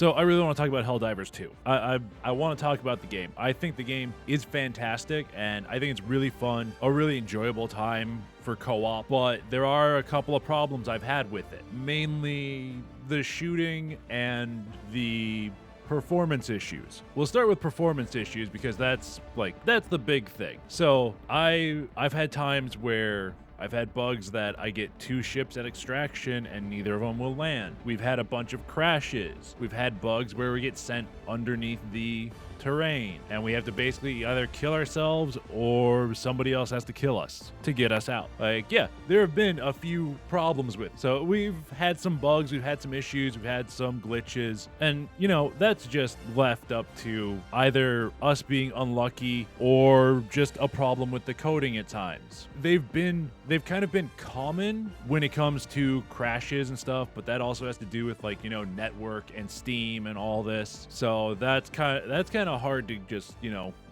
So I really want to talk about Helldivers 2. I want to talk about the game. I think the game is fantastic, and I think it's really fun, a really enjoyable time for co-op, but there are a couple of problems I've had with it. Mainly the shooting and the performance issues. We'll start with performance issues because that's the big thing. So I've had times where I've had bugs that I get 2 ships at extraction and neither of them will land. We've had a bunch of crashes. We've had bugs where we get sent underneath the terrain and we have to basically either kill ourselves or somebody else has to kill us to get us out. Yeah, there have been a few problems with it. So we've had some bugs, we've had some issues, we've had some glitches, and that's just left up to either us being unlucky or just a problem with the coding at times. They've kind of been common when it comes to crashes and stuff, but that also has to do with network and Steam and all this. So that's kind of hard to just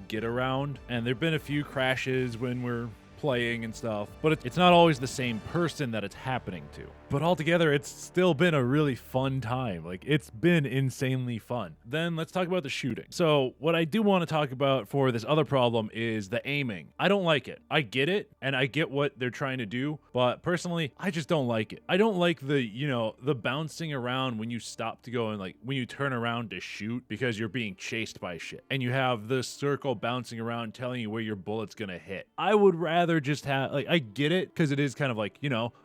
get around. And there've been a few crashes when we're playing and stuff, but it's not always the same person that it's happening to. But altogether, it's still been a really fun time. It's been insanely fun. Then let's talk about the shooting. So what I do want to talk about for this other problem is the aiming. I don't like it. I get it, and I get what they're trying to do, but personally, I just don't like it. I don't like the bouncing around when you stop to go and when you turn around to shoot because you're being chased by shit. And you have this circle bouncing around telling you where your bullet's gonna hit. I would rather just have, I get it, because it is kind of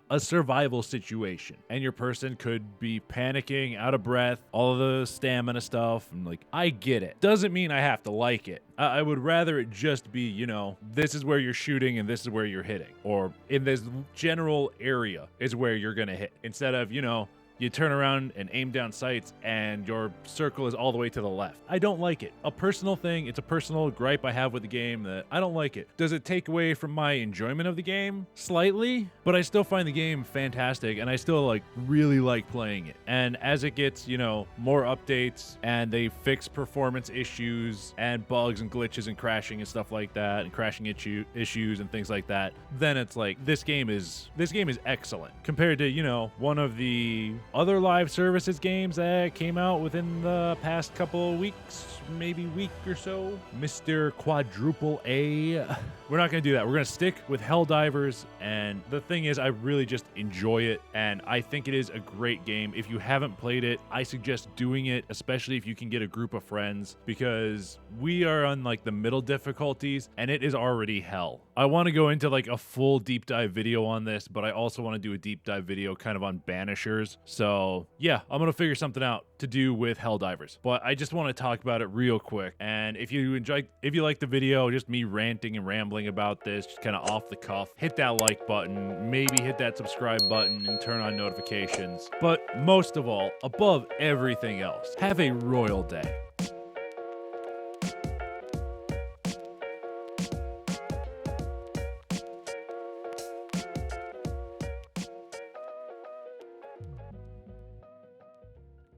a survival situation, and your person could be panicking, out of breath, all of the stamina stuff, and I get it. Doesn't mean I have to like it. I would rather it just be, this is where you're shooting and this is where you're hitting, or in this general area is where you're gonna hit, instead of you turn around and aim down sights and your circle is all the way to the left. I don't like it. A personal thing, it's a personal gripe I have with the game that I don't like it. Does it take away from my enjoyment of the game? Slightly, but I still find the game fantastic and I still really like playing it. And as it gets, more updates and they fix performance issues and bugs and glitches and crashing and stuff like that, and crashing issues and things like that, then it's this game is excellent compared to, one of the other live services games that came out within the past couple of weeks, maybe week or so. Mr. Quadruple A. We're not going to do that. We're going to stick with Helldivers, and the thing is, I really just enjoy it, and I think it is a great game. If you haven't played it, I suggest doing it, especially if you can get a group of friends, because we are on the middle difficulties, and it is already hell. I want to go into a full deep dive video on this, but I also want to do a deep dive video kind of on Banishers. So yeah, I'm going to figure something out to do with Helldivers, but I just want to talk about it real quick. And if you like the video, just me ranting and rambling about this, just kind of off the cuff, hit that like button, maybe hit that subscribe button and turn on notifications. But most of all, above everything else, have a royal day.